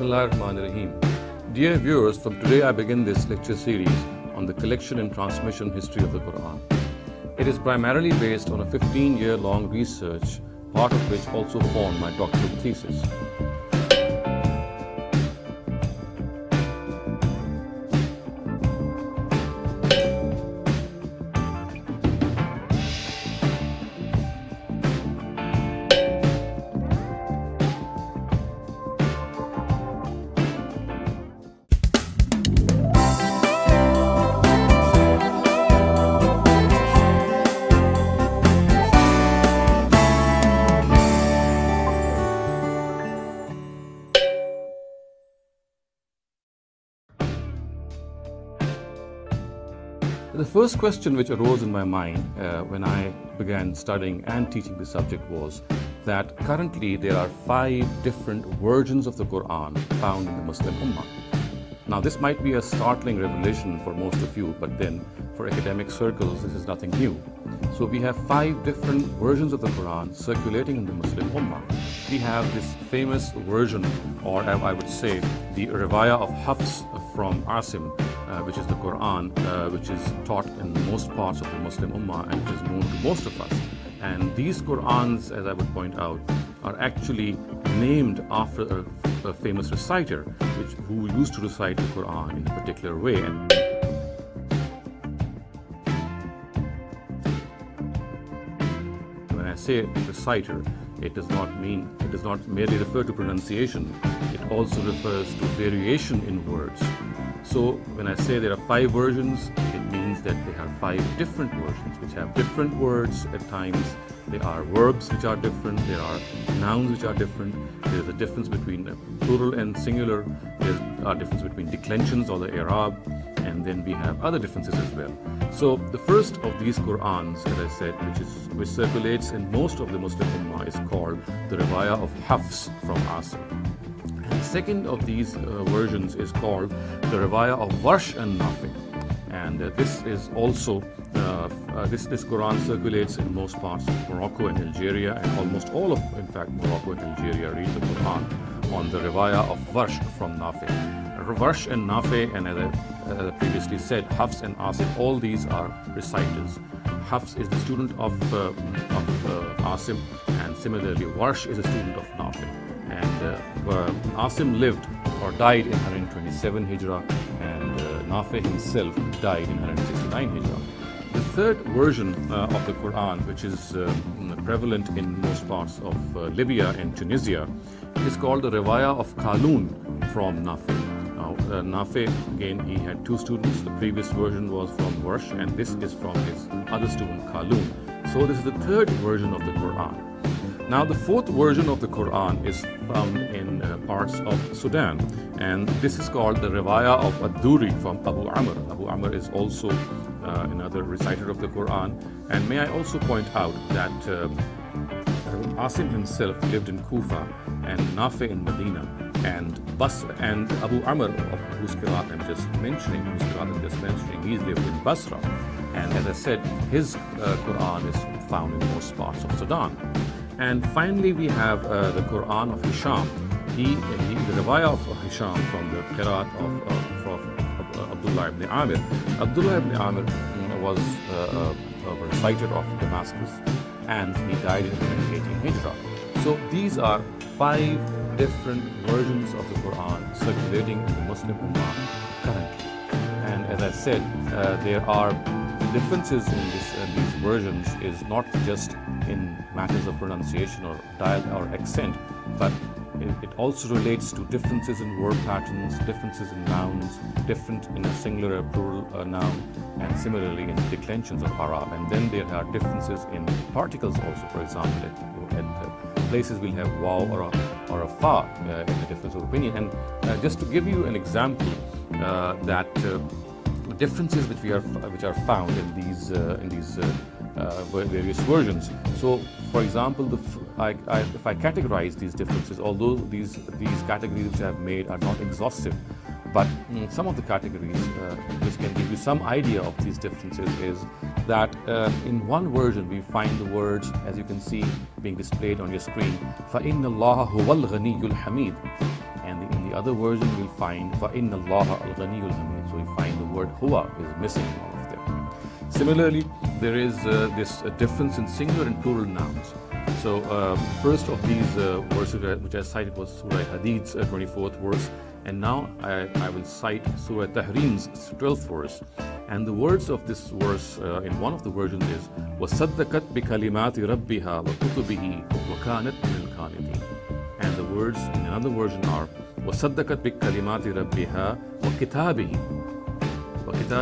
Bismillahirrahmanirrahim. Dear viewers, from today I begin this lecture series on the collection and transmission history of the Quran. It is primarily based on a 15-year-long research, part of which also formed my doctoral thesis. The first question which arose in my mind when I began studying and teaching the subject was that currently there are 5 different versions of the Quran found in the Muslim Ummah. Now this might be a startling revelation for most of you, but then for academic circles this is nothing new. So we have 5 different versions of the Quran circulating in the Muslim Ummah. We have this famous version, or I would say the Riwayah of Hafs from Asim, which is the Quran, which is taught in most parts of the Muslim Ummah and which is known to most of us. And these Qurans, as I would point out, are actually named after a famous reciter who used to recite the Quran in a particular way. And when I say reciter, it does not merely refer to pronunciation, it also refers to variation in words. So when I say there are 5 versions, it means that they have 5 different versions which have different words at times. There are verbs which are different, there are nouns which are different, there's a difference between plural and singular, there's a difference between declensions or the i'rab, and then we have other differences as well. So the first of these Qurans, as I said, which circulates in most of the Muslim Ummah, is called the Riwayah of Hafs from Asim. And the second of these versions is called the Riwayah of Warsh and Nafi. And this is also, this Quran circulates in most parts of Morocco and Algeria, and almost all of, in fact, Morocco and Algeria read the Quran on the Riwayah of Warsh from Nafi. Warsh and Nafi, and as I previously said, Hafs and Asim, all these are reciters. Hafs is the student of Asim, and similarly Warsh is a student of Nafi. And Asim lived or died in 127 Hijrah, and Nafi himself died in 169 Hijrah. The third version of the Quran, which is prevalent in most parts of Libya and Tunisia, is called the Riwayah of Qalun from Nafi. Now, Nafi, again, he had 2 students. The previous version was from Warsh, and this is from his other student, Qalun. So this is the third version of the Quran. Now the fourth version of the Quran is found in parts of Sudan, and this is called the Riwayah of Ad-Duri from Abu Amr. Abu Amr is also another reciter of the Quran. And may I also point out that Asim himself lived in Kufa and Nafi in Medina, and Abu Amr, whose Qiraat I'm just mentioning, he's lived in Basra. And as I said, his Quran is found in most parts of Sudan. And finally, we have the Quran of Hisham. The Riwayah of Hisham from the Qiraat of Abdullah ibn Amir. Abdullah ibn Amir was a reciter of Damascus, and he died in 118 Hijrah. So these are 5 different versions of the Quran circulating in the Muslim Ummah currently. And as I said, there are differences in these versions is not just in matters of pronunciation or dialect or accent, but it also relates to differences in word patterns, differences in nouns, different in a singular or plural noun, and similarly in declensions of Arab. And then there are differences in particles also. For example, at places we'll have waw or a fa in a difference of opinion. And just to give you an example, that differences which are found in these various versions. So, for example, if I categorize these differences, although these categories which I have made are not exhaustive, but some of the categories which can give you some idea of these differences is that in one version we find the words, as you can see being displayed on your screen, فَإِنَّ اللَّهَ هُوَ الْغَنِيُّ الْحَمِيدُ, and in the the other version we'll find فَإِنَّ اللَّهَ الْغَنِيُّ الْحَمِيدُ. So we find the word huwa is missing in all of them. Similarly, there is this difference in singular and plural nouns. So first of these verses which I cited was Surah Hadid's 24th verse, and now I will cite Surah Tahrim's 12th verse. And the words of this verse in one of the versions is وَصَدَّقَتْ بِكَلِمَاتِ رَبِّهَا وَكُتُبِهِ وَكَانَتْ مِنَ الْقَانِتِينَ. And the words in another version are وَصَدَّقَتْ بِكَلِمَاتِ رَبِّهَا وَكِتَابِهِ.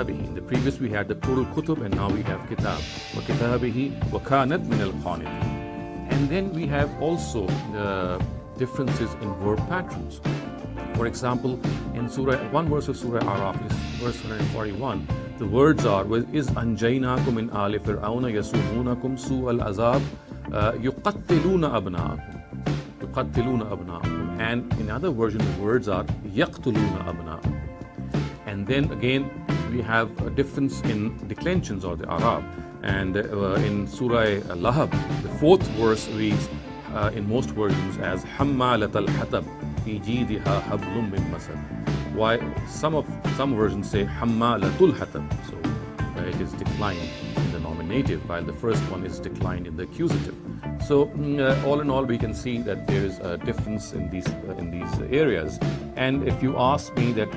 In the previous we had the plural kutub, and now we have kitab. وَكِتَابِهِ وَكَانَتْ مِنَ الْقَانِتِينَ. And then we have also differences in verb patterns. For example, in one verse of Surah Ahruf, verse 141, the words are is anjaynakum min ali fir'auna yasumunakum su'al azab yuqattiluna abna'akum. And in other version the words are yaqtuluna abna'akum. And then again we have a difference in declensions or the Arab. And in Surah Lahab, the 4th verse reads in most versions as حَمَّالَةَ الْحَطَبِ فِي جِيدِهَا حَبْلٌ مِّن مَّسَدٍ. Why some versions say حَمَّالَةُ الْحَطَبِ. So it is declined in the nominative, while the first one is declined in the accusative. So all in all, we can see that there is a difference in these areas. And if you ask me that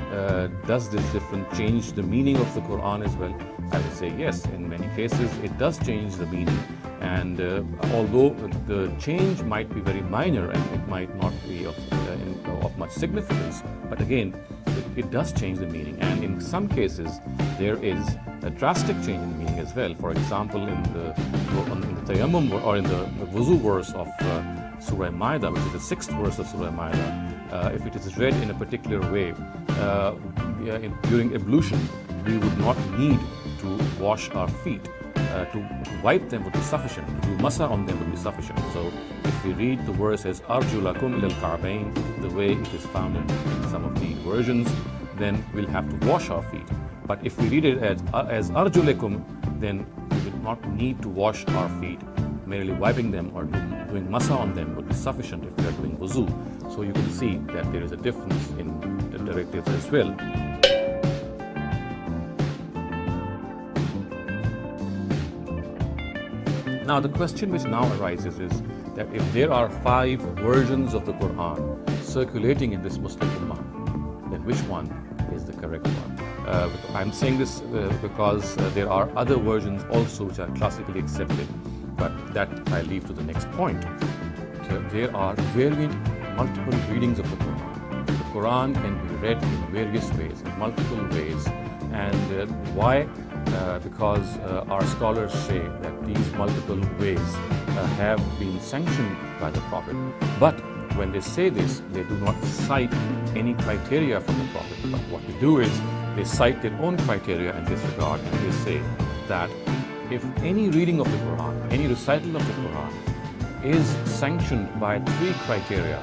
does this difference change the meaning of the Quran as well, I would say yes. In many cases, it does change the meaning. And although the change might be very minor and it might not be of much significance, but again, it does change the meaning. And in some cases, there is a drastic change in meaning as well. For example, in the Tayammum or in the Wuzu verse of Surah Ma'idah, which is the 6th verse of Surah Ma'idah, if it is read in a particular way, during ablution, we would not need to wash our feet. To wipe them would be sufficient. To do masa on them would be sufficient. So if we read the verse as Arjulakum ilal Ka'bayn, the way it is found in some of the versions, then we'll have to wash our feet. But if we read it as Arjulikum, then we will not need to wash our feet. Merely wiping them or doing masa on them would be sufficient if we are doing wuzu. So you can see that there is a difference in the directives as well. Now the question which now arises is that if there are 5 versions of the Quran circulating in this Muslim Ummah, then which one is the correct one? I'm saying this because there are other versions also which are classically accepted, but that I leave to the next point. So there are variant multiple readings of the Quran. The Quran can be read in various ways, in multiple ways. And why? Because our scholars say that these multiple ways have been sanctioned by the Prophet. But when they say this, they do not cite any criteria from the Prophet. But what they do is they cite their own criteria in this regard, and they say that if any reading of the Quran, any recital of the Quran is sanctioned by 3 criteria,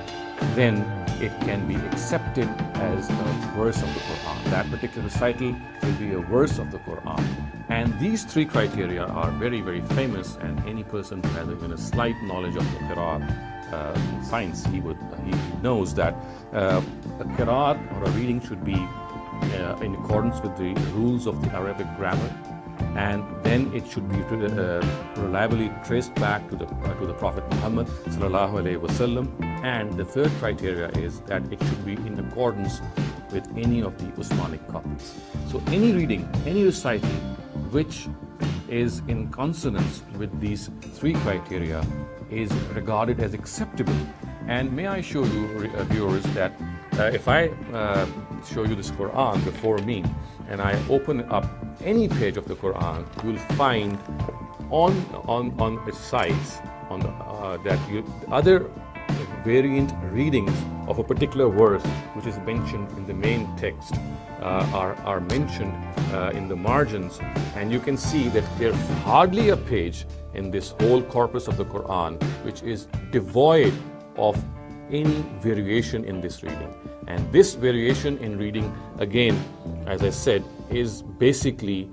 then it can be accepted as a verse of the Quran. That particular recital will be a verse of the Quran. And these 3 criteria are very, very famous, and any person who has even a slight knowledge of the Qiraat science, he knows that a Qiraat or a reading should be in accordance with the rules of the Arabic grammar, and then it should be reliably traced back to the Prophet Muhammad sallallahu alaihi wasallam. And the 3rd criteria is that it should be in accordance with any of the Usmanic copies. So any reading, any recital which is in consonance with these 3 criteria is regarded as acceptable. And may I show you, viewers, that if I show you this Quran before me and I open up any page of the Quran, you will find on its sides other variant readings of a particular verse which is mentioned in the main text are mentioned in the margins, and you can see that there's hardly a page in this whole corpus of the Quran which is devoid of any variation in this reading. And this variation in reading, again, as I said, is basically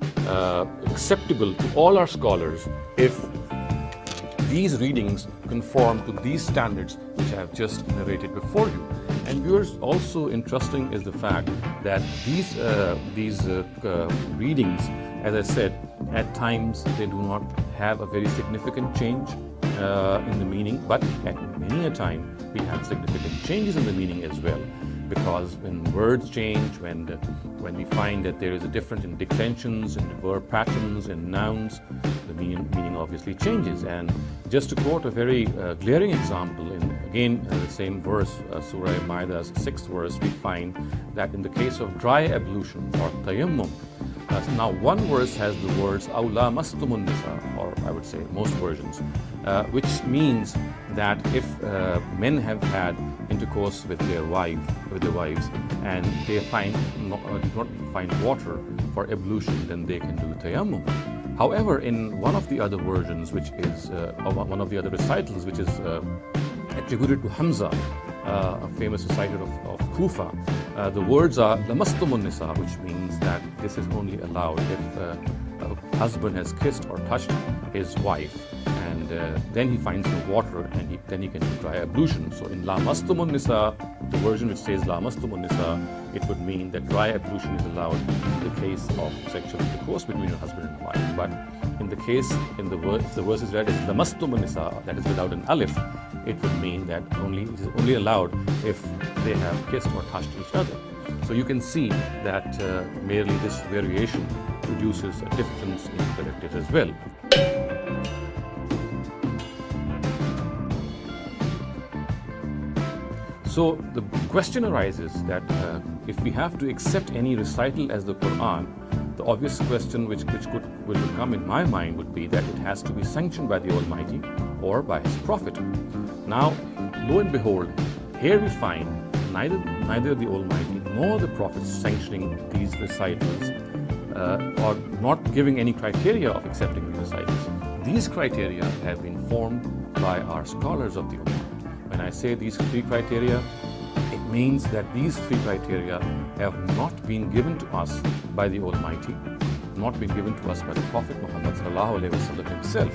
acceptable to all our scholars if these readings conform to these standards which I have just narrated before you. And And viewers, also interesting is the fact that these readings, as I said, at times they do not have a very significant change in the meaning, but at many a time we have significant changes in the meaning as well. Because when words change, when we find that there is a difference in declensions, in verb patterns, in nouns, the meaning obviously changes. And just to quote a very glaring example, in again the same verse, Surah Al-Ma'idah 6th verse, we find that in the case of dry ablution or tayammum, now one verse has the words أَوْ لَامَسْتُمُ النِّسَاءَ, or I would say most versions, which means that if men have had intercourse with their wives and they do not find water for ablution, then they can do tayammum. However, in one of the other versions, which is one of the other recitals, which is attributed to Hamza, a famous reciter of Kufa, the words are lamastumun nisa, which means that this is only allowed if a husband has kissed or touched his wife, and then he finds no water, and then he can do dry ablution. So in lamastumun nisa, the version which says lamastumun nisa, it would mean that dry ablution is allowed in the case of sexual intercourse between a husband and wife. But in the case, if the verse is read as lamastumun nisa, that is without an alif, it would mean that it is only allowed if they have kissed or touched each other. So you can see that merely this variation produces a difference in the directives as well. So the question arises that if we have to accept any recital as the Quran, the obvious question which will come in my mind would be that it has to be sanctioned by the Almighty or by His Prophet. Now, lo and behold, here we find neither the Almighty nor the Prophet sanctioning these recitals or not giving any criteria of accepting these recitals. These criteria have been formed by our scholars of the Ummah. When I say these three criteria, it means that these three criteria have not been given to us by the Almighty, not been given to us by the Prophet Muhammad ﷺ himself.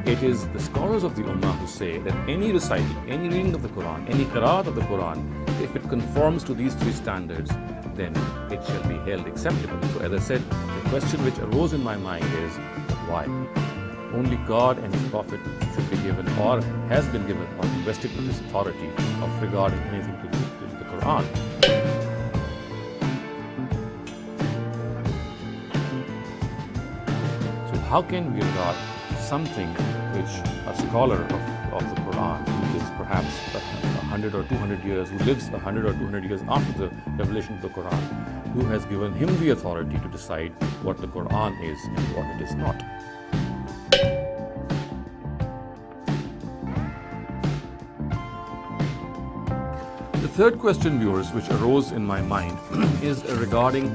It is the scholars of the Ummah who say that any recital, any reading of the Quran, any Qiraat of the Quran, if it conforms to these three standards, then it shall be held acceptable. So as I said, the question which arose in my mind is, why? Only God and His Prophet should be given, or has been given, or invested with this authority of regarding anything to do with the Quran. So how can we regard something which a scholar of the Quran, who is perhaps 100 or 200 years, who lives 100 or 200 years after the revelation of the Quran, who has given him the authority to decide what the Quran is and what it is not? The third question, viewers, which arose in my mind is regarding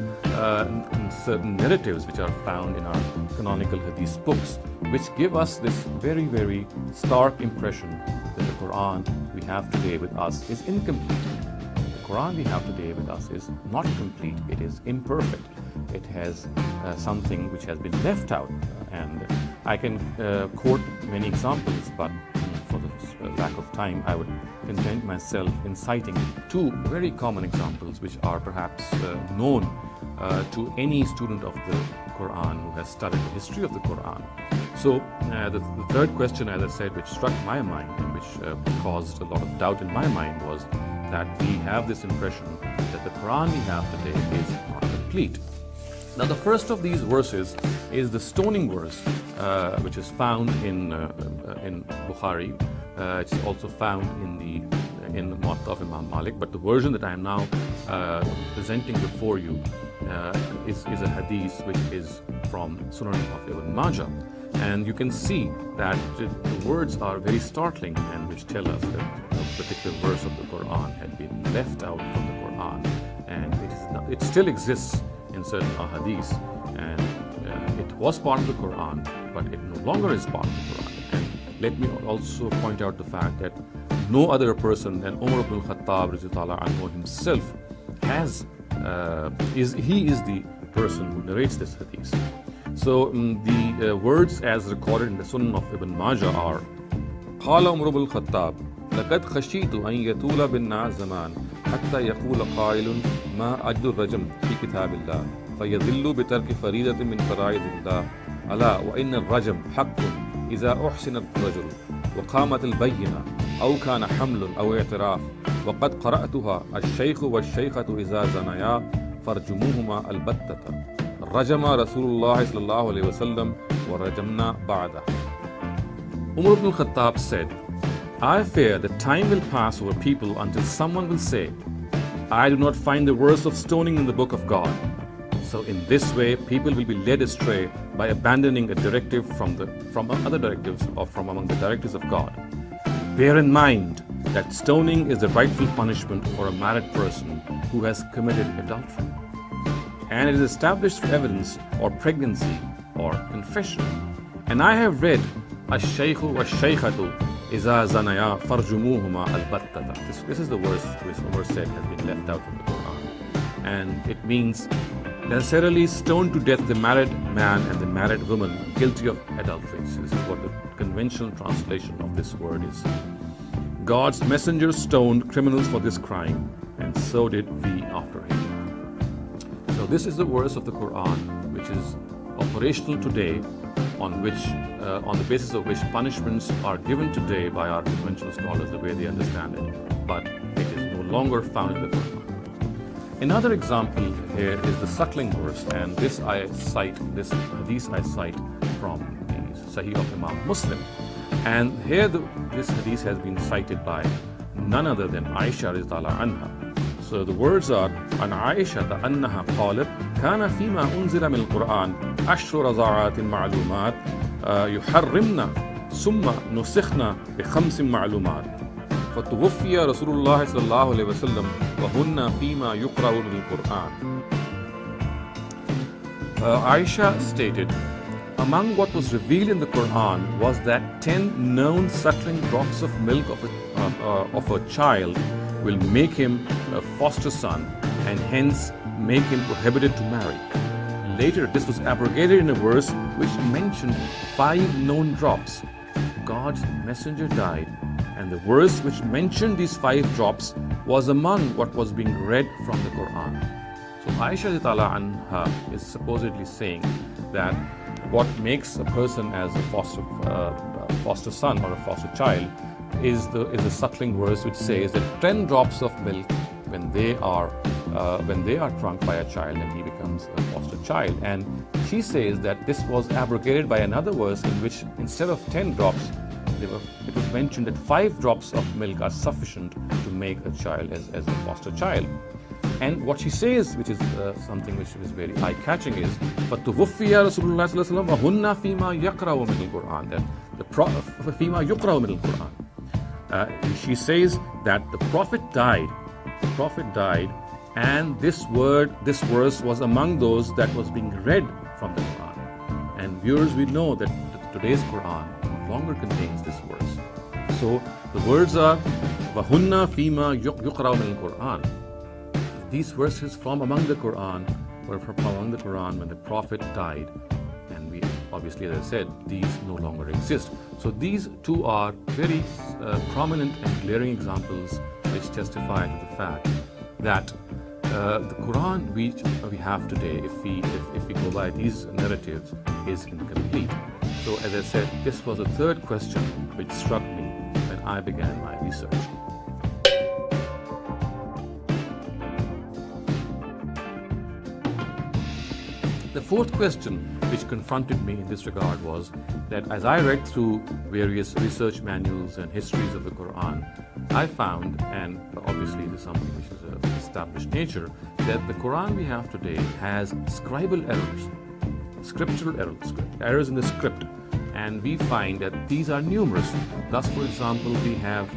certain narratives which are found in our canonical hadith books, which give us this very, very stark impression that the Quran we have today with us is incomplete. The Quran we have today with us is not complete, it is imperfect. It has something which has been left out, and I can quote many examples, but for the lack of time, I would content myself in citing two very common examples which are perhaps known to any student of the Quran who has studied the history of the Quran. So the third question, as I said, which struck my mind and which caused a lot of doubt in my mind was that we have this impression that the Quran we have today is not complete. Now, the first of these verses is the stoning verse, which is found in Bukhari. It's also found in the Muwatta of Imam Malik, but the version that I am now presenting before you is a hadith which is from Sunan of Ibn Majah. And you can see that the words are very startling and which tell us that a particular verse of the Quran had been left out from the Quran, and it still exists in certain ahadith, and it was part of the Quran, but it no longer is part of the Quran. And let me also point out the fact that no other person than Umar ibn Khattab anhu himself is the person who narrates this hadith. So the words as recorded in the Sunan of Ibn Majah are: Qala Umar ibn Khattab لقد خشيت أن يطول بنا زمان حتى يقول قائل ما أجل الرجم في كتاب الله فيذل بترك فريدة من فرائض الله ألا وإن الرجم حق إذا أحسن الرجل وقامت البينة أو كان حمل أو اعتراف وقد قرأتها الشيخ والشيخة إذا زنيا فارجموهما البتة رجم رسول الله صلى الله عليه وسلم ورجمنا بعده. Umar ibn al-Khattab said, I fear that time will pass over people until someone will say, I do not find the verse of stoning in the book of God. So in this way, people will be led astray by abandoning a directive from other directives or from among the directives of God. Bear in mind that stoning is the rightful punishment for a married person who has committed adultery. And it is established through evidence or pregnancy or confession. And I have read, Ash-Shaykhu wash-Shaykhatu Iza Zanaya Farjumuhuma al-Battata. This is the verse which Umar said has been left out from the Quran. And it means necessarily stone to death the married man and the married woman guilty of adultery. So this is what the conventional translation of this word is. God's messenger stoned criminals for this crime, and so did we after him. So this is the verse of the Quran which is operational today, on the basis of which punishments are given today by our conventional scholars the way they understand it, but it is no longer found in the Quran. Another example here is the suckling verse, and this hadith I cite from the Sahih of Imam Muslim. And here this hadith has been cited by none other than Aisha radhiyallahu anha. So the words are, An Aisha annaha qalat kana fima unzila min al-Quran ashru raza'atin ma'lumat yuharrimna summa nusikhna bi khamsin ma'lumat فتوفي رسول الله صلى الله عليه وسلم وهن فيما يقرأ من القرآن. Aisha stated, among what was revealed in the Quran was that 10 known suckling drops of milk of a child will make him a foster son and hence make him prohibited to marry. Later, this was abrogated in a verse which mentioned 5 known drops. God's messenger died, and the verse which mentioned these 5 drops was among what was being read from the Quran. So Aisha radhiyallahu anha is supposedly saying that what makes a person as a foster son or a foster child is a suckling verse which says that 10 drops of milk when they are drunk by a child, and he becomes a foster child. And she says that this was abrogated by another verse in which instead of 10 drops, it was mentioned that 5 drops of milk are sufficient to make a child as a foster child. And what she says, which is something which is very eye-catching, is فَتُوفِّيَ رَسُولُ اللَّهِ صَلَّى اللَّهُ عَلَيْهِ وَسَلَّمَ وَهُنَّ فِيمَا يَقْرَأُ مِنَ الْقُرْآنِ, that فِيمَا يُقْرَأُ مِنَ الْقُرْآنِ. She says that the Prophet died, and this verse was among those that was being read from the Quran. And viewers, we know that today's Quran no longer contains this verse. So the words are وَهُنَّ فِيمَا يُقْرَأُ مِنَ الْقُرْآنِ. These verses from among the Quran were from among the Quran when the Prophet died. And we obviously, as I said, these no longer exist. So these two are very prominent and glaring examples which testify to the fact that the Quran we have today, if we go by these narratives, is incomplete. So as I said, this was the third question which struck me when I began my research. The fourth question which confronted me in this regard was that as I read through various research manuals and histories of the Quran, I found, and obviously this is something which is of established nature, that the Quran we have today has scribal errors, scriptural errors in the script, and we find that these are numerous. Thus, for example, we have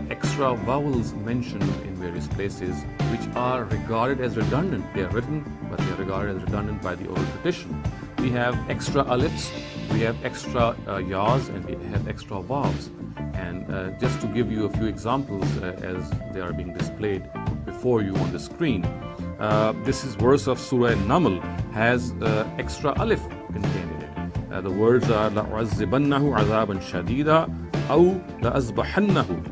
extra vowels mentioned in various places which are regarded as redundant. They are written, but they are regarded as redundant by the oral tradition. We have extra alifs, we have extra ya's, and we have extra vowels. And just to give you a few examples as they are being displayed before you on the screen, this is verse of Surah Naml has extra alif contained in it. The words are لَأُعَذِّبَنَّهُ عَذَابًا شَدِيدًا أَوْ لَأَذْبَحَنَّهُ.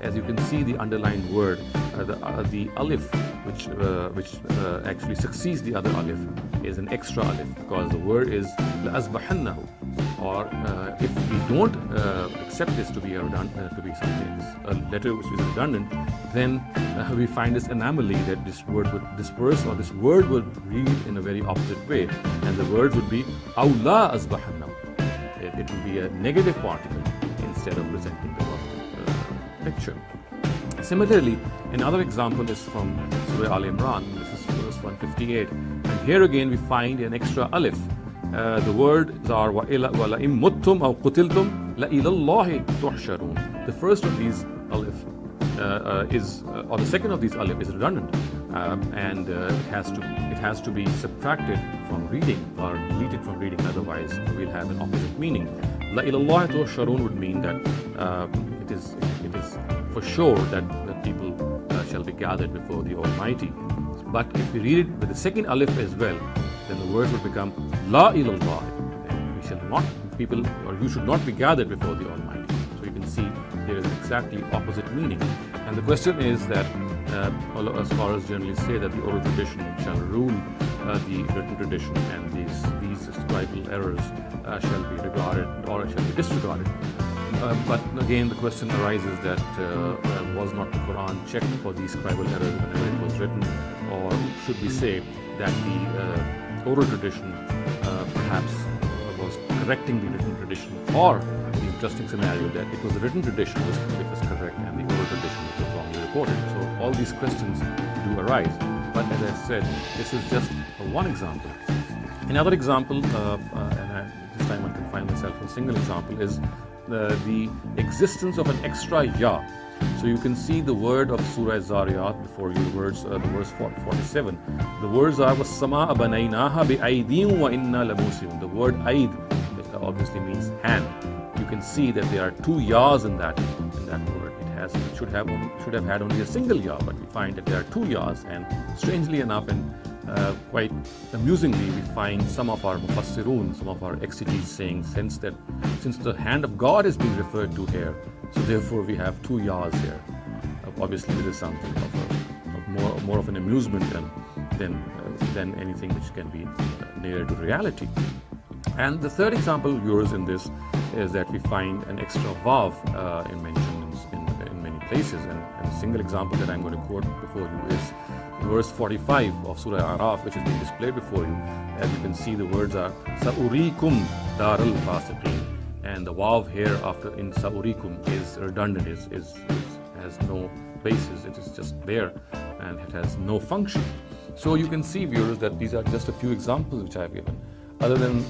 as you can see, the underlined word, the alif, which actually succeeds the other alif, is an extra alif, because the word is لَأَذْبَحَنَّهُ. Or if we don't accept this to be something, a letter which is redundant, then we find this anomaly that this word would disperse, or this word would read in a very opposite way, and the word would be أَوْ لَا أَذْبَحَنَّهُ. It would be a negative particle instead of presenting the positive picture. Similarly, another example is from Surah Al-Imran. This is verse 158, and here again we find an extra alif. The words are وَلَئِن مُتُّمْ أَوْ قُتِلْتُمْ لَإِلَى اللَّهِ تُحْشَرُونَ. The first of these alif or the second of these alif is redundant, and it has to be subtracted from reading or deleted from reading, otherwise we'll have an opposite meaning. لَإِلَى اللَّهِ تُحْشَرُونَ would mean that it is for sure that the people shall be gathered before the Almighty. But if we read it with the second alif as well, then the word would become La ilallah. We shall not, people, or you should not be gathered before the Almighty. So you can see there is exactly opposite meaning. And the question is that all scholars generally say that the oral tradition shall rule the written tradition, and these scribal errors shall be regarded or shall be disregarded. But again, the question arises that was not the Quran checked for these scribal errors whenever it was written, or should we say that the oral tradition perhaps was correcting the written tradition, or the interesting scenario that it was the written tradition which was correct and the oral tradition which was wrongly reported. So all these questions do arise. But as I said, this is just one example. Another example, and this time I confine myself to a single example, is the existence of an extra ya. So you can see the word of Surah Zariyat before you, the verse 47. The words are وَالسَّمَاءَ بَنَيْنَاهَا بِأَيْدِيٍ وَإِنَّا لَمُوسِعُونَ. The word aid, which obviously means hand. You can see that there are two yas in that word. It should have had only a single ya, but we find that there are two yas, and strangely enough and quite amusingly, we find some of our mufassirun, some of our exegetes saying, since the hand of God is being referred to here, so therefore we have two yas here. Obviously, this is something of more of an amusement than anything which can be nearer to reality. And the third example, viewers, in this is that we find an extra vav mentioned in many places, and a single example that I'm going to quote before you is verse 45 of Surah Ahruf, which is being displayed before you. As you can see, the words are Sa'urikum dar al-fasiqeen, and the vav here after in Sa'urikum is redundant, has no basis. It is just there and it has no function. So you can see, viewers, that these are just a few examples which I have given. Other than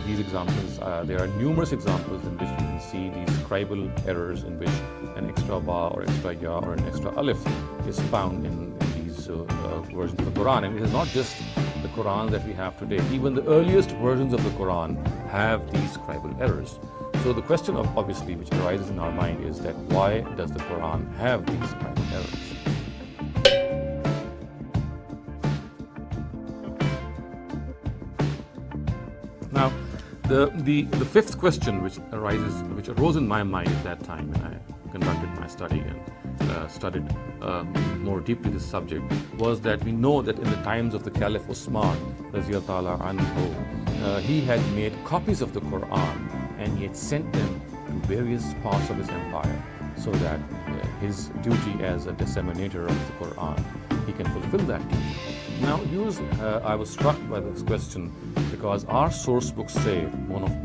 these examples, there are numerous examples in which you can see these scribal errors in which an extra va or extra ya or an extra alif is found in these versions of the Quran. And it is not just the Quran that we have today. Even the earliest versions of the Quran have these scribal errors. So the question obviously which arises in our mind is that why does the Quran have these scribal errors? Now, the fifth question which arose in my mind at that time when I conducted my study and studied more deeply this subject, was that we know that in the times of the Caliph Usman, radiyallahu anhu, he had made copies of the Quran and he had sent them to various parts of his empire, so that his duty as a disseminator of the Quran, he can fulfill that duty. Now, I was struck by this question because our source books say,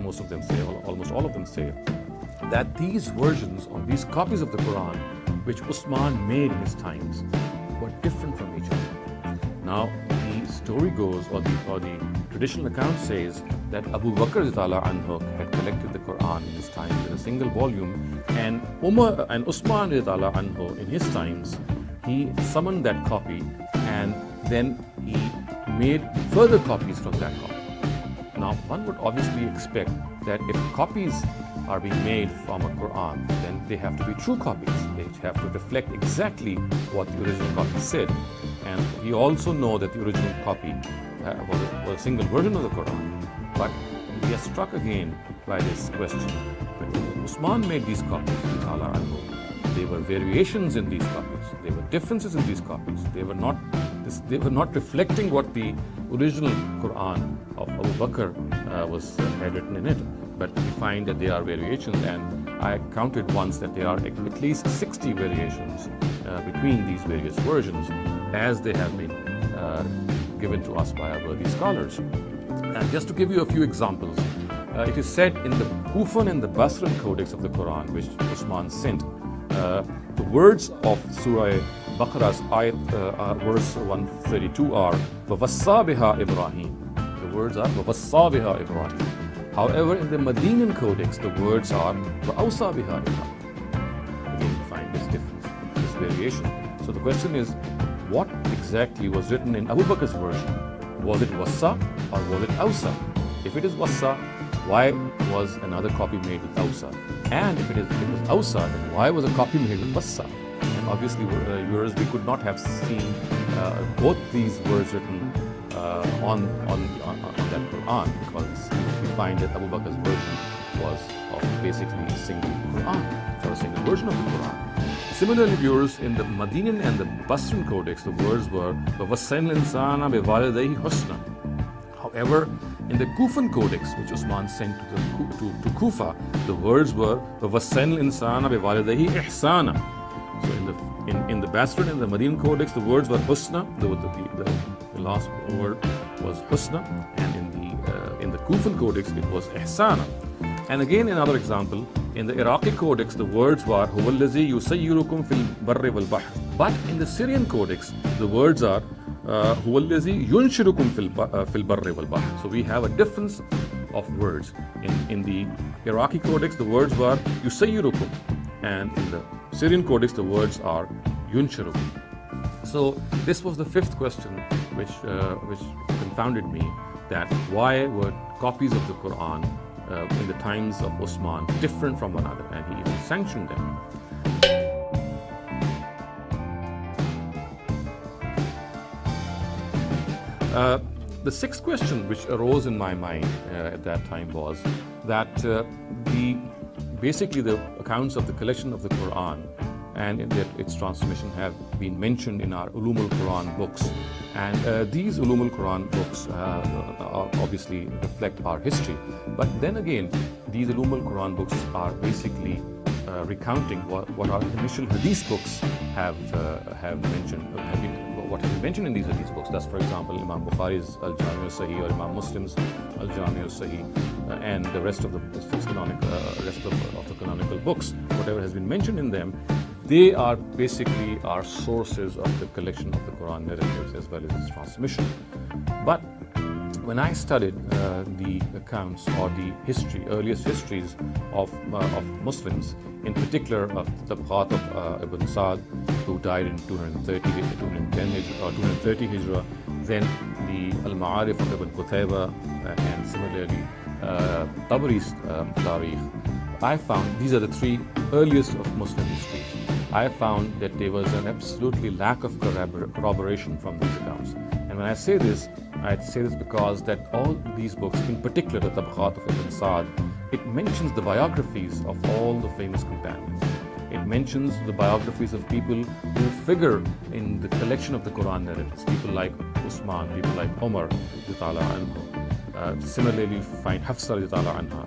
most of them say, almost all of them say, that these versions or these copies of the Quran which Usman made in his times were different from each other. Now, the story goes, or the traditional account says, that Abu Bakr anhu had collected the Quran in his time in a single volume, and Umar and Usman anhu in his times, he summoned that copy and then he made further copies from that copy. Now, one would obviously expect that if copies are being made from a Quran, then they have to be true copies. They have to reflect exactly what the original copy said. And we also know that the original copy was a single version of the Quran. But we are struck again by this question. When Usman made these copies, there were variations in these copies. There were differences in these copies. They were not reflecting what the original Quran of Abu Bakr had written in it. But we find that there are variations, and I counted once that there are at least 60 variations between these various versions, as they have been given to us by our worthy scholars. And just to give you a few examples, it is said in the Kufan and the Basran codex of the Quran, which Usman sent, the words of Surah Baqarah's ayat, verse 132 are وَوَصَّى بِهَا إِبْرَاهِيم. The words are وَوَصَّى بِهَا إِبْرَاهِيم. However, in the Medinan codex, the words are وَأَوْصَى بِهَا إِبْرَاهِيم. Again, you find this difference, this variation. So the question is, what exactly was written in Abu Bakr's version? Was it Wassa or was it Awsa? If it is Wassa, why was another copy made with Awsa? And if it was Awsa, then why was a copy made with Wassa? And obviously, viewers, we could not have seen both these words written on that Quran, because we find that Abu Bakr's version was of basically a single Quran, or a single version of the Quran. Similarly, viewers, in the Medinan and the Basran codex, the words were وَوَصَّيْنَا الْإِنسَانَ بِوَالِدَيْهِ حُسْنًا. However, in the Kufan codex, which Usman sent to Kufa, the words were وَوَصَّيْنَا الْإِنسَانَ بِوَالِدَيْهِ إِحْسَانًا. So in the Basran and the Medinan codex, the words were Husna. The last word was Husna, and in the Kufan codex, it was Ihsana. And again, another example, in the Iraqi codex, the words were هُوَ الَّذِي يُسَيِّرُكُمْ فِي الْبَرِّ وَالْبَحْرِ. But in the Syrian codex, the words are هُوَ الَّذِي يُنْشِرُكُمْ فِي الْبَرِّ وَالْبَحْرِ. So we have a difference of words. In the Iraqi codex, the words were يُسَيِّرُكُمْ, and in the Syrian codex, the words are يُنْشِرُكُمْ. So this was the fifth question which confounded me, that why were copies of the Quran in the times of Usman different from one another, and he even sanctioned them. The sixth question which arose in my mind at that time was that basically the accounts of the collection of the Quran and its transmission have been mentioned in our Ulum al-Quran books. And these Ulum al-Quran books obviously reflect our history. But then again, these Ulum al-Quran books are basically recounting what our initial Hadith books have mentioned, what has been mentioned in these Hadith books. Thus, for example, Imam Bukhari's Al-Jami' al-Sahih, or Imam Muslim's Al-Jami' al-Sahih, and the rest of the canonical books, whatever has been mentioned in them, they are basically our sources of the collection of the Quran narratives as well as its transmission. But when I studied the accounts or the earliest histories of Muslims, in particular of the Tabaqat of Ibn Sa'd, who died in 230 Hijrah, then the Al-Ma'arif of Ibn Qutayba, and similarly Tabari's Tarikh, I found these are the three earliest of Muslim histories. I found that there was an absolutely lack of corroboration from these accounts. And when I say this because that all these books, in particular the Tabaqat of Ibn Sa'd, it mentions the biographies of all the famous companions. It mentions the biographies of people who figure in the collection of the Quran narratives, people like Usman, people like Umar, similarly, we find Hafsa,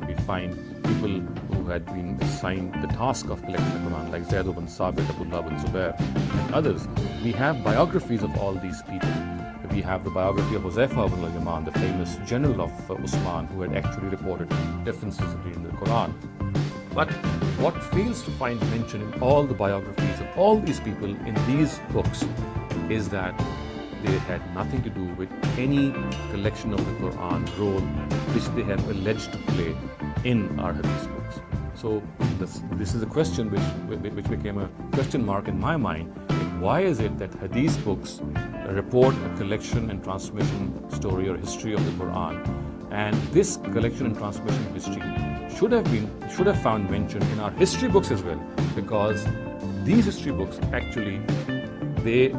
we find people who had been assigned the task of collecting the Quran, like Zayd ibn Sabit, Abdullah ibn Zubair, and others. We have biographies of all these people. We have the biography of Huzaifa ibn al-Yaman, the famous general of Usman, who had actually reported differences in the Quran. But what fails to find mention in all the biographies of all these people in these books is that they had nothing to do with any collection of the Quran role which they have alleged to play in our Hadith books. So this is a question which became a question mark in my mind. Why is it that Hadith books report a collection and transmission story or history of the Quran, and this collection and transmission history should have found mention in our history books as well, because these history books actually they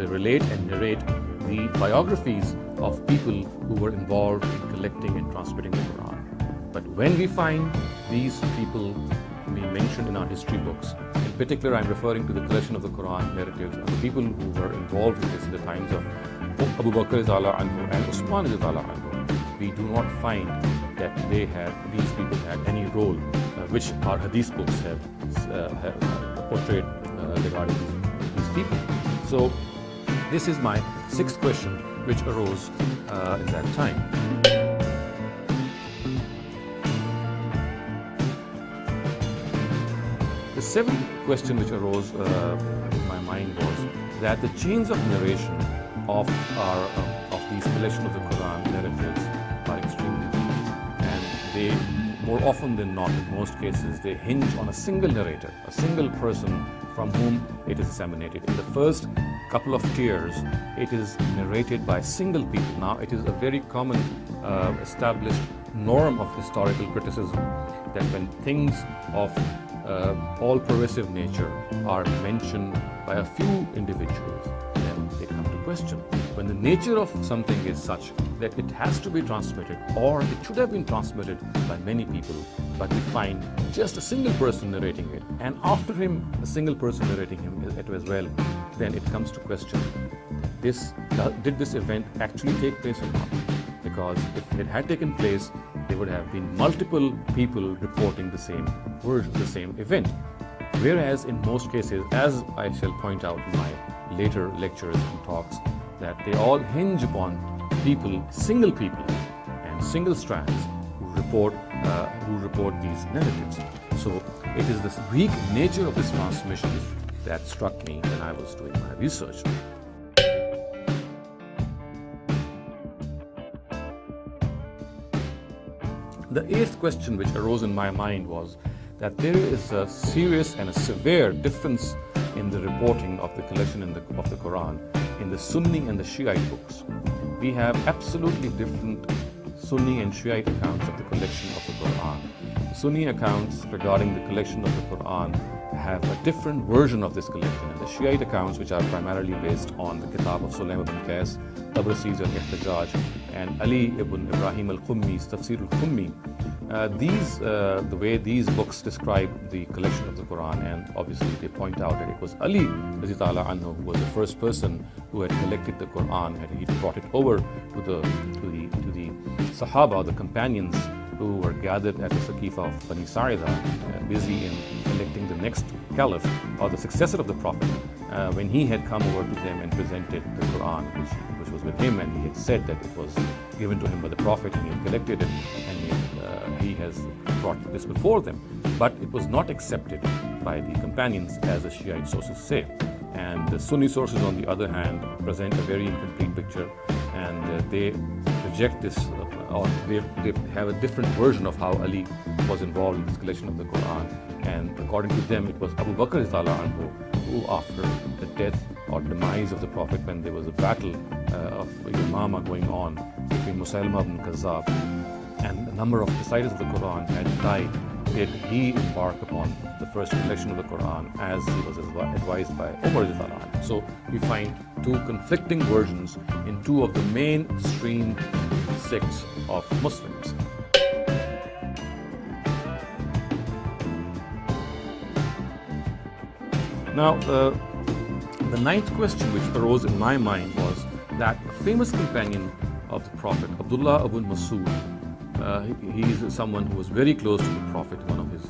relate and narrate the biographies of people who were involved in collecting and transmitting the Quran. But when we find these people any mention in our history books. In particular, I'm referring to the collection of the Quran narratives and the people who were involved in this in the times of Abu Bakr anhu and Usman anhu. We do not find that these people had any role which our hadith books have portrayed regarding these people. So this is my sixth question which arose in that time. The seventh question which arose in my mind was that the chains of narration of these collection of the Quran narratives are extremely weak, and they, more often than not, in most cases, they hinge on a single narrator, a single person from whom it is disseminated. In the first couple of tiers, it is narrated by single people. Now, it is a very common established norm of historical criticism that when things of all-pervasive nature are mentioned by a few individuals, then they come to question. When the nature of something is such that it has to be transmitted, or it should have been transmitted by many people, but we find just a single person narrating it, and after him, a single person narrating it as well, then it comes to question, did this event actually take place or not? Because if it had taken place, there would have been multiple people reporting the same version, the same event. Whereas in most cases, as I shall point out in my later lectures and talks, that they all hinge upon people, single people and single strands who report these narratives. So it is this weak nature of this transmission that struck me when I was doing my research. The eighth question which arose in my mind was that there is a serious and a severe difference in the reporting of the collection of the Quran in the Sunni and the Shiite books. We have absolutely different Sunni and Shiite accounts of the collection of the Quran. The Sunni accounts regarding the collection of the Quran have a different version of this collection, and the Shiite accounts, which are primarily based on the Kitab of Sulaim ibn Qais, Tabrasi's al-Ihtajaj, and Ali ibn Ibrahim al-Qummi's Tafsir al-Qummi. The way these books describe the collection of the Quran, and obviously they point out that it was Ali anhu who was the first person who had collected the Quran, and he brought it over to the Sahaba, the companions who were gathered at the Saqifa of Bani Sa'ida, busy in electing the next caliph or the successor of the Prophet. When he had come over to them and presented the Quran, which was with him, and he had said that it was given to him by the Prophet, and he had collected it, and he has brought this before them. But it was not accepted by the companions, as the Shiite sources say. And the Sunni sources, on the other hand, present a very incomplete picture, and they reject this, or they have a different version of how Ali was involved in this collection of the Quran. And according to them, it was Abu Bakr anhu who, after the death or demise of the Prophet, when there was a battle of Yamama going on between Musaylama ibn Kazzab, and a number of reciters of the Quran had died, did he embark upon the first collection of the Quran, as he was advised by Umar. So we find two conflicting versions in two of the mainstream sects of Muslims. Now, the ninth question which arose in my mind was that a famous companion of the Prophet, Abdullah ibn Mas'ud, he is someone who was very close to the Prophet, one of his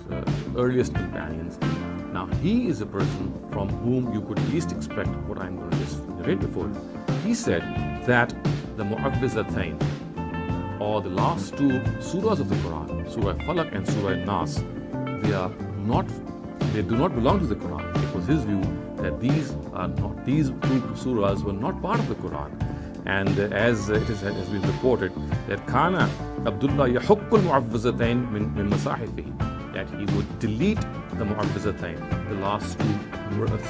earliest companions. Now, he is a person from whom you could least expect what I'm going to just narrate before you. He said that the Mu'awwizatayn, or the last two surahs of the Quran, Surah Falaq and Surah Nas, they do not belong to the Quran. It was his view that these two surahs were not part of the Quran. And as has been reported, that Kana Abdullah yahuqqul mu'awwizatayn min masahifihi, that he would delete the mu'awwizatayn, the last two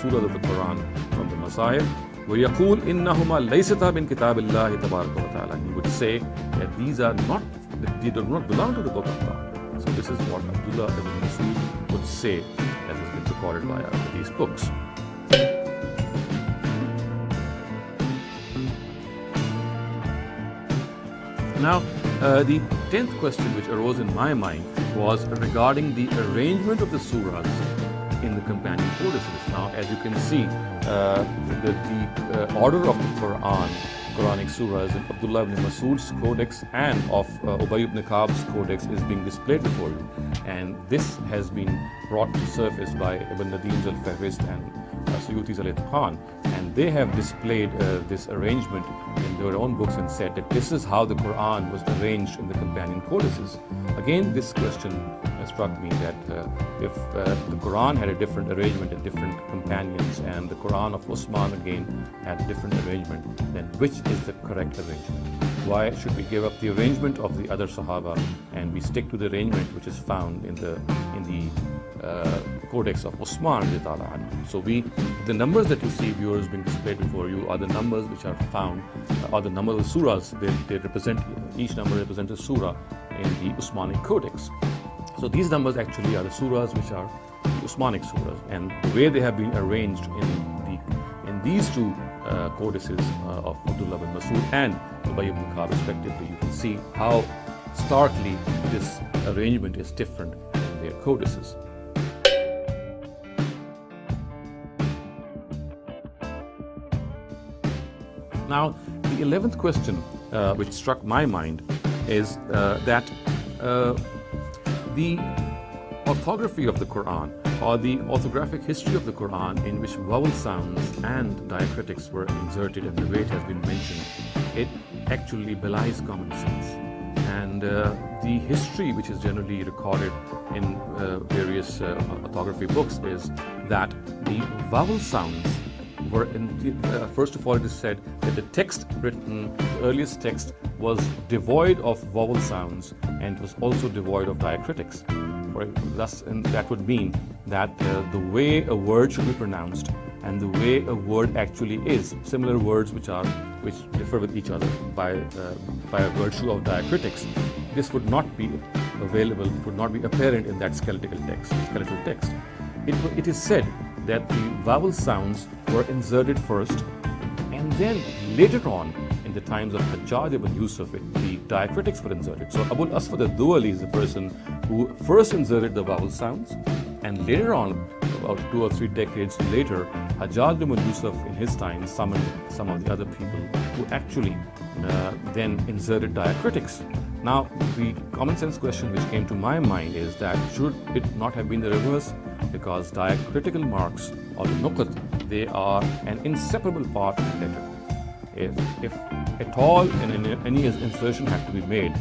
surahs of the Quran, from the Masahif. وَيَقُولْ إِنَّهُمَا لَيْسَتَا مِنْ كِتَابِ اللَّهِ تَبَارَكَ وَتَعَالَى. He would say that they do not belong to the book of God. So this is what Abdullah ibn Mas'ud would say, as has been recorded by these books. Now, the 10th question which arose in my mind was regarding the arrangement of the surahs in the companion codices. Now, as you can see, the order of the Quranic surahs in Abdullah ibn Mas'ud's codex and of Ubay ibn Ka'b's codex is being displayed before you. And this has been brought to surface by Ibn Nadim's al-Fahrist and Suyuti's al-Itqan. And they have displayed this arrangement in their own books and said that this is how the Quran was arranged in the companion codices. Again, this question struck me that if the Quran had a different arrangement and different companions, and the Quran of Usman again had a different arrangement, then which is the correct arrangement? Why should we give up the arrangement of the other Sahaba and we stick to the arrangement which is found in the Codex of Usman? So the numbers that you see, viewers, being displayed before you are the numbers which are found, are the number of the surahs. They represent, each number represents a surah in the Usmanic Codex. So these numbers actually are the surahs which are the Usmanic surahs, and the way they have been arranged in these two codices of Abdullah bin Mas'ud and Ubay ibn Ka'b respectively, you can see how starkly this arrangement is different in their codices. Now, the 11th question which struck my mind is that the orthography of the Quran, or the orthographic history of the Quran, in which vowel sounds and diacritics were inserted and the way it has been mentioned, it actually belies common sense. And the history which is generally recorded in various orthography books is that the vowel sounds were first of all, it is said that the text written, the earliest text, was devoid of vowel sounds and was also devoid of diacritics. And that would mean that the way a word should be pronounced and the way a word actually is, similar words which differ with each other by virtue of diacritics, this would not be available, would not be apparent in that skeletal text. It is said that the vowel sounds were inserted first, and then later on, in the times of Hajjaj ibn Yusuf, the diacritics were inserted. So Abu al-Aswad al-Duwali is the person who first inserted the vowel sounds, and later on, about 2 or 3 decades later, Hajjaj ibn Yusuf in his time summoned some of the other people who actually then inserted diacritics. Now, the common sense question which came to my mind is that should it not have been the reverse? Because diacritical marks, or the nuqat, they are an inseparable part of the letter. If at all any insertion had to be made,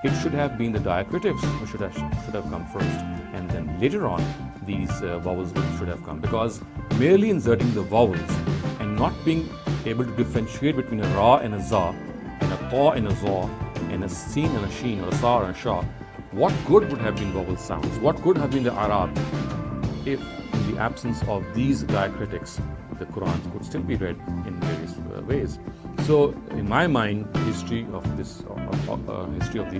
it should have been the diacritics which should have come first, and then later on these vowels should have come. Because merely inserting the vowels and not being able to differentiate between a ra and a za, and a ta and a za, and a sin and a sheen, or a sa and a sha, what good would have been vowel sounds? What could have been the Arab if, in the absence of these diacritics, the Quran could still be read in various ways? So, in my mind, the history of the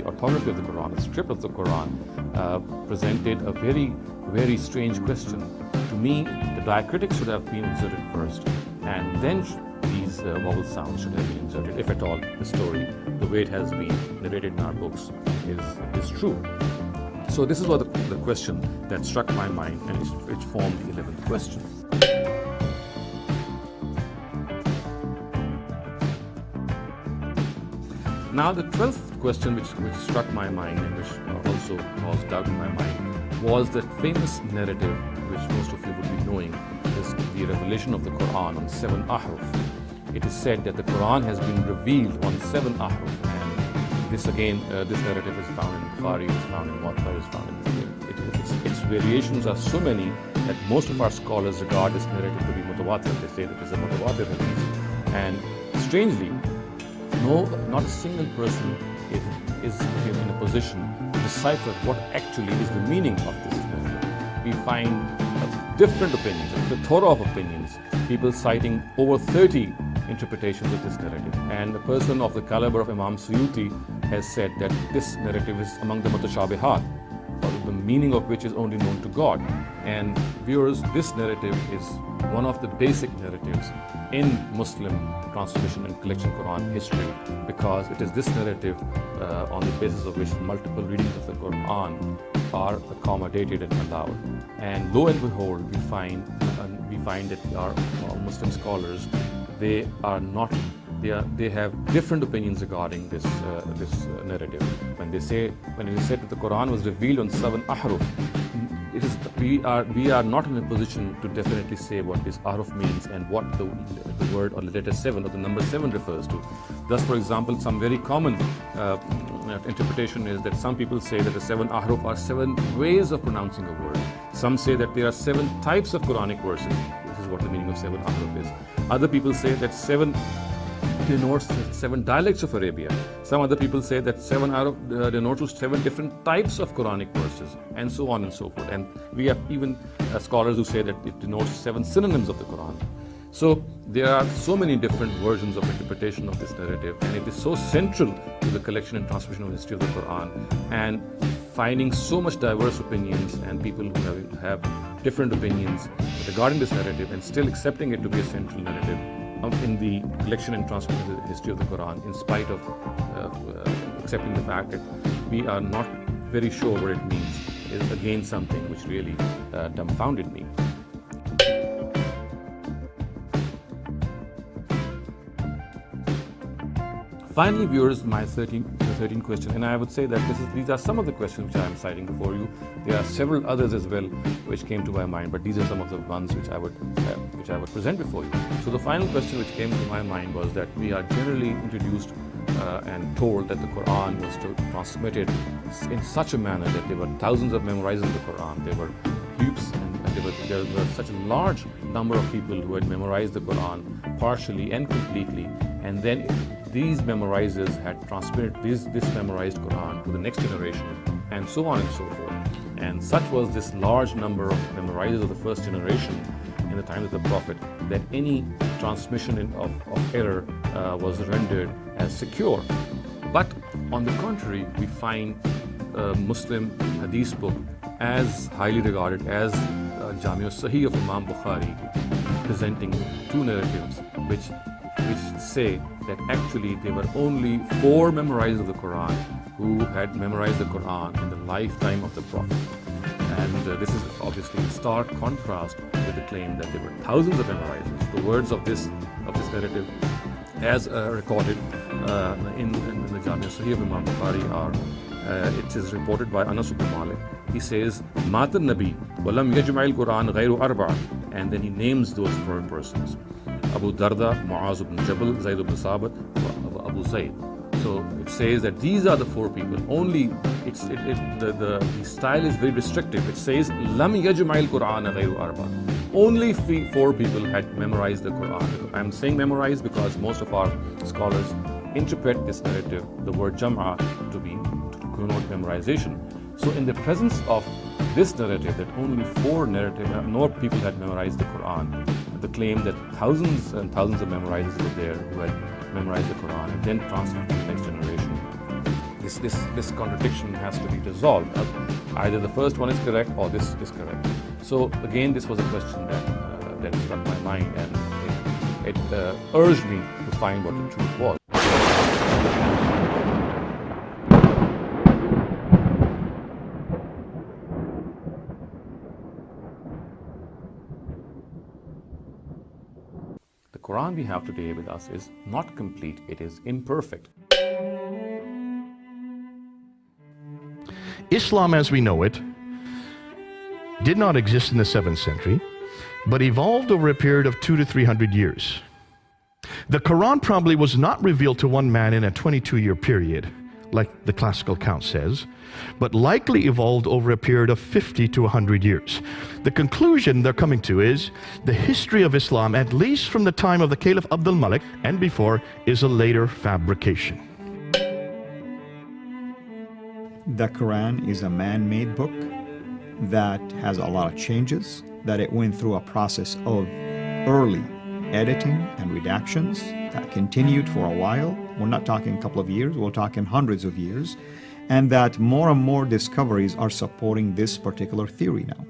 orthography of the Quran, the script of the Quran, presented a very, very strange question. To me, the diacritics should have been inserted first, and then these vowel sounds should have been inserted, if at all the story, the way it has been narrated in our books, is true. So this is what the question that struck my mind, and it formed the 11th question. Now, the 12th question which struck my mind and which also caused doubt in my mind was that famous narrative which most of you would be knowing, is the revelation of the Quran on 7 Ahruf. It is said that the Quran has been revealed on 7 Ahruf, and this again, this narrative is found in Bukhari, is found in Muwatta, is found in its variations are so many that most of our scholars regard this narrative to be mutawatir. They say that it is a mutawatir hadith. And strangely, not a single person is in a position to decipher what actually is the meaning of this narrative. We find different opinions, a plethora of opinions, people citing over 30 interpretations of this narrative. And a person of the caliber of Imam Suyuti has said that this narrative is among the mutashabihat, or the meaning of which is only known to God. And viewers, this narrative is one of the basic narratives in Muslim translation and collection Quran history, because it is this narrative on the basis of which multiple readings of the Quran are accommodated and allowed. And lo and behold, we find that our Muslim scholars, they are not. They have different opinions regarding this narrative. When it is said that the Quran was revealed on 7 Ahruf, we are not in a position to definitely say what this Ahruf means and what the word or the letter 7 or the number 7 refers to. Thus, for example, some very common interpretation is that some people say that the 7 Ahruf are 7 ways of pronouncing a word. Some say that there are 7 types of Quranic verses. This is what the meaning of 7 Ahruf is. Other people say that 7 denotes 7 dialects of Arabia. Some other people say that 7 denotes 7 different types of Quranic verses, and so on and so forth. And we have even scholars who say that it denotes 7 synonyms of the Quran. So there are so many different versions of interpretation of this narrative, and it is so central to the collection and transmission of history of the Quran. And finding so much diverse opinions and people who have different opinions regarding this narrative and still accepting it to be a central narrative in the collection and transmission of the history of the Quran, in spite of accepting the fact that we are not very sure what it means, is again something which really dumbfounded me. Finally, viewers, my 13th question, and I would say that these are some of the questions which I am citing before you. There are several others as well which came to my mind, but these are some of the ones which I would present before you. So the final question which came to my mind was that we are generally introduced and told that the Quran was transmitted in such a manner that there were thousands of memorizers of the Quran. There were heaps, and there were such a large number of people who had memorized the Quran partially and completely, and then these memorizers had transmitted this memorized Quran to the next generation, and so on and so forth. And such was this large number of memorizers of the first generation in the time of the Prophet that any transmission of error was rendered as secure. But on the contrary, we find a Muslim hadith book as highly regarded as Jami' Sahih of Imam Bukhari, presenting 2 narratives which say that actually there were only 4 memorizers of the Quran who had memorized the Quran in the lifetime of the Prophet. And this is obviously in stark contrast with the claim that there were thousands of memorizers. The words of this narrative, as recorded in the Jami' Sahih of Imam Bukhari, are it is reported by Anas ibn Malik. He says, Matan Nabi, walam yajma'il Quran ghayru arba', and then he names those 4 persons: Abu Darda, Muaz ibn Jabal, Zayd ibn Sabit, Abu Zayd. So it says that these are the 4 people. Only the style is very restrictive. It says Lam yajma'il Quran ghayru arba'. Only 4 people had memorized the Quran. I'm saying memorized because most of our scholars interpret this narrative, the word jam'a, to connote memorization. So in the presence of this narrative that only 4 people had memorized the Quran, the claim that thousands and thousands of memorizers were there who had memorized the Quran and then transferred to the next generation, this contradiction has to be resolved. Either the first one is correct or this is correct. So again, this was a question that struck my mind, and it urged me to find what the truth was. The Quran we have today with us is not complete, it is imperfect. Islam as we know it did not exist in the 7th century, but evolved over a period of 200 to 300 years. The Quran probably was not revealed to one man in a 22-year period, like the classical count says, but likely evolved over a period of 50 to 100 years. The conclusion they're coming to is the history of Islam, at least from the time of the Caliph Abdul Malik and before, is a later fabrication. The Quran is a man-made book that has a lot of changes, that it went through a process of early editing and redactions that continued for a while. We're not talking a couple of years, we're talking hundreds of years, and that more and more discoveries are supporting this particular theory now.